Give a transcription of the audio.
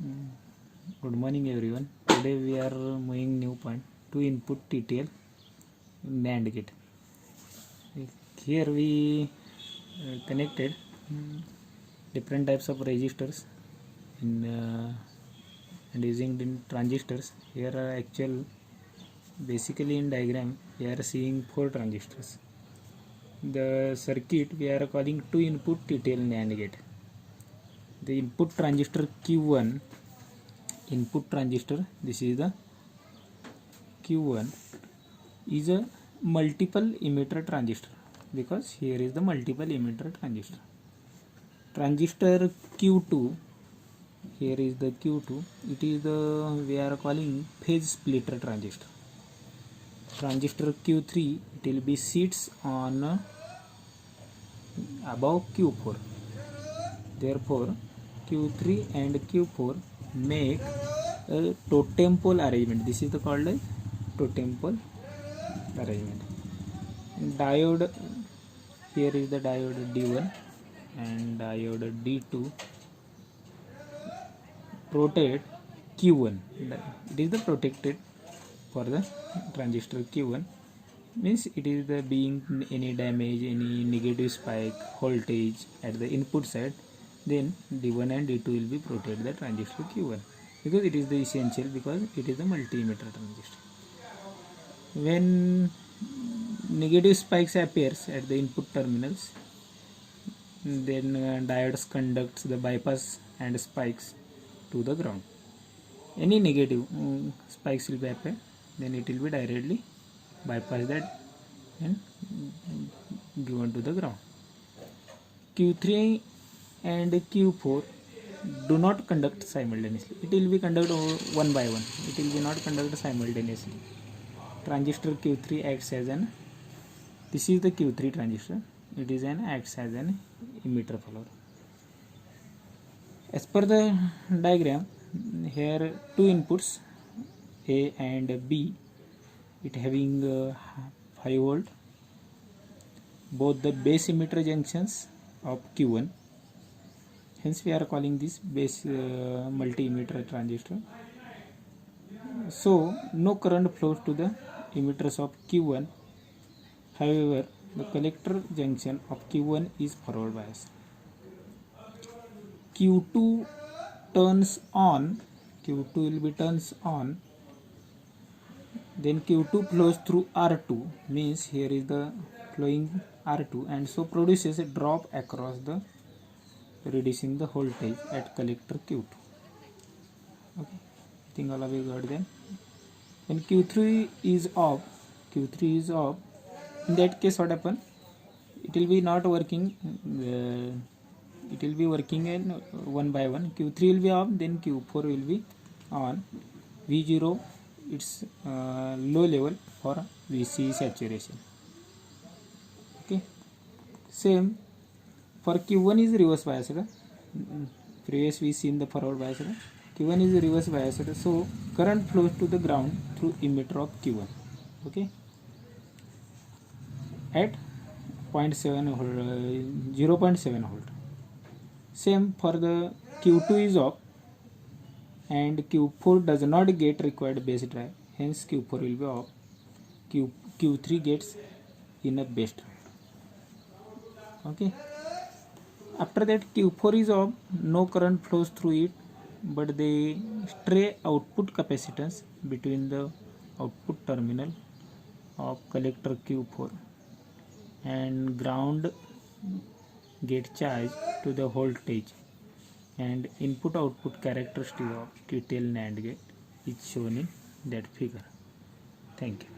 Good morning everyone. Today we are moving new point to input TTL NAND gate. Here we connected different types of resistors and using the transistors. Here are actual basically in diagram we are seeing 4 transistors. The circuit we are calling 2 input TTL NAND gate. The input transistor Q1 input transistor, this is the Q1, is a multiple emitter transistor because here is the multiple emitter transistor. Transistor Q2, here is the Q2, it is the we are calling phase splitter transistor. Transistor Q3, it will be sits on above Q4. Therefore Q3 and Q4 make a totem pole arrangement. This is called a totem pole arrangement. Diode, here is the diode D1 and diode D2 protect Q1. It is the protected for the transistor Q1, means it is the being any damage, any negative spike voltage at the input side, then D1 and D2 will be protect the transistor Q1 because it is the essential, because it is the multi-emitter transistor. When negative spikes appears at the input terminals, then diodes conducts the bypass and spikes to the ground. Any negative spikes will be appear, then it will be directly bypass that and given to the ground. Q3 and Q4 do not conduct simultaneously. It will be conducted one by one. It will be not conducted simultaneously. Transistor Q3 acts as an, this is the Q3 transistor. It is an acts as an emitter follower. As per the diagram, here two inputs A and B, it having 5 volt. Both the base emitter junctions of Q1. Hence we are calling this base multi-emitter transistor. So no current flows to the emitters of Q1. However, the collector junction of Q1 is forward bias. Q2 turns on, Q2 will be turns on, then Q2 flows through R2, means here is the flowing R2, and so produces a drop across the, reducing the voltage at collector Q2. Okay, I think all of you got them. When Q3 is off, Q3 is off, in that case what happen? It will be not working, it will be working in one by one. Q3 will be off, then Q4 will be on. V0 it's low level for VC saturation. Okay, same for Q1 is reverse biased. Previous we seen the forward biased. Q1 is reverse biased, so current flows to the ground through emitter of Q1. Okay, at 0.7 volt. Same for the Q2 is off and Q4 does not get required base drive, hence Q4 will be off. Q3 gets in a base drive. Okay, after that Q4 is off, no current flows through it, but the stray output capacitance between the output terminal of collector Q4 and ground get charged to the voltage, and input output characteristic of TTL NAND gate is shown in that figure. Thank you.